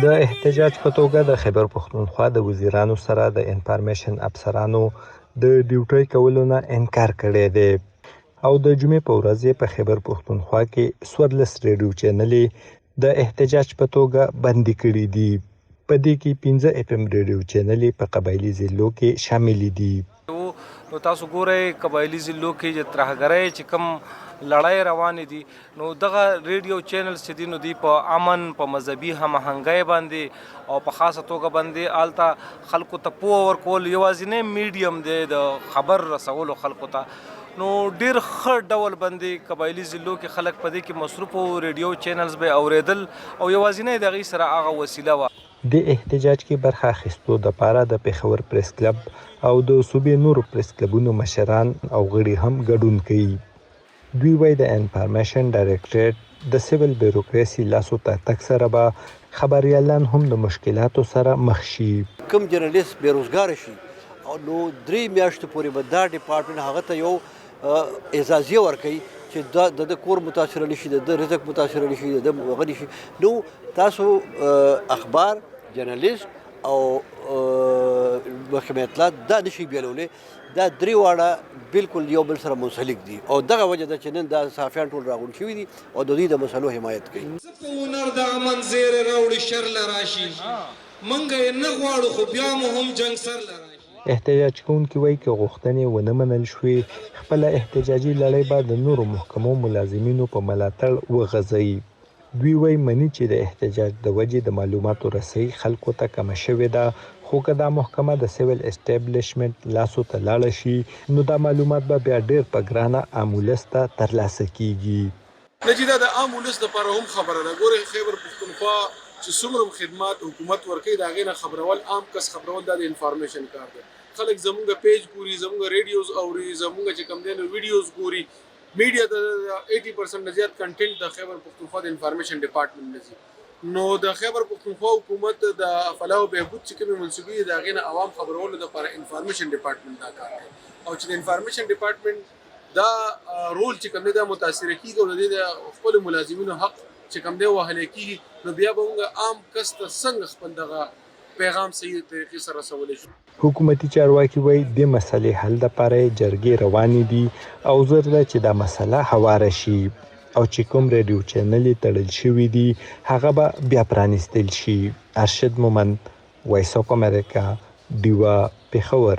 د احتجاج په توګه د خیبر پښتونخوا د وزیرانو سره د انفارمیشن افسرانو د ډیوټي کولو نه انکار کړی دی او د جمعې په ورځ په خیبر پښتونخوا کې 14 ریډیو چینلې د احتجاج په توګه بندي کړي دي. په دې کې 15 اف ام ریډیو چینلې په قبایلی ضلعو کې شامل دي. نو تاسو ګورئ قبایلی ضلعو کې چې ترهګرۍ چې کوم لړۍ روانې دي نو دغه ریډیو چینلز چې دي نو دوی په امن په مذهبي هماهنګۍ باندې او په خاصه توګه باندې هلته خلکو ته پوهه ورکول یوازینی میډیم دی د خبر رسولو خلکو ته. نو ډیر ښه ډول باندې قبایلی ضلعو کې خلک په دې کې مصروف وو، ریډیو چینلز به اوریدل او یوازینی د هغې سره هغه وسیله وه. د احتجاج کې برخه اخیستو دپاره د پېښور پریس کلب او د صوبې نورو پریس کلبونو مشران او غړي هم ګډون کوي. دوی وایي د انفارمیشن ډایرکټریټ د سیول بیوروکراسي لاسو ته تګ سره به خبریالان هم د مشکلاتو سره مخ شي. کوم جرنالیست بیروزګار شي نو 3 میاشتې پورې به دا ډپارټمنټ هغه ته یو اعزازیه ورکوي چې د کور متاثر نشي، د رزق متاثر نشي، د هغه نشي. نو تاسو اخبار جرنالیست او محکمه اطلاعات دا نشي بیلولی. دا درې واړه بالکل یو بل سره منسلک دي او دغه وجه ده چې نن دا صحافیان ټول راغونډ شوي دي او د دوی د مسلو حمایت کوي. په هنر د امن زیری راوړي شر له راشي، موږ یې نه غواړو خو بیا مو هم جنګ سر له راشي. احتجاج کوونکي وایي که غوښتنې ونه منل شوې خپله احتجاجي لړۍ به د نورو محکمو ملازمینو په ملاتړ وغځوي. دوی وایي مني چې د احتجاج د وجې د معلوماتو رسۍ خلکو ته کمه شوې ده، خو که دا محکمه د سیول اسټابلیشمنټ لاسو ته لاړه شي نو دا معلومات به بیا ډېر په ګرانه عام ولس ته ترلاسه کیږي. نجیدا د عام ولس لپاره هم خبره ده. ګورې خیبر پښتونخوا چې څومره خدمات حکومت ورکوي د هغې نه خبرول عام کس خبرول دا د انفارمیشن کار دی. خلک زمونږ پیج ګوري، زمونږ ریډیوز اوري، زمونږ چې کوم دی نو ویډیوز ګوري. میډیا د 80% نه زیات کنټینټ د خیبر پښتونخوا د انفارمیشن ډپارټمنټ نه ځي. نو د خیبر پښتونخوا حکومت د فلاح او بهبود چې کومې منصوبې د هغې نه عوام خبرولو لپاره انفارمیشن ډپارټمنټ دا کار کوي او چې د انفارمیشن ډپارټمنټ دا رول چې کوم دی دا متاثره کیږي او د خپل ملازمینو حق چې کوم دی وهلی کیږي نو بیا به موږ عام کس ته څنګه خپل دغه پیغام صحیح طریقې سره رسولی شو. حکومتي چارواکي وایي د مسلې حل دپاره جرګې روانې دي او زر ده چې دا مسله هواره شي او چې کوم ریډیو چینلې تړل شوي دي هغه به بیا پرانیستل شي. ارشد مومند، وایس اف امریکا، ډیوه، پېښور.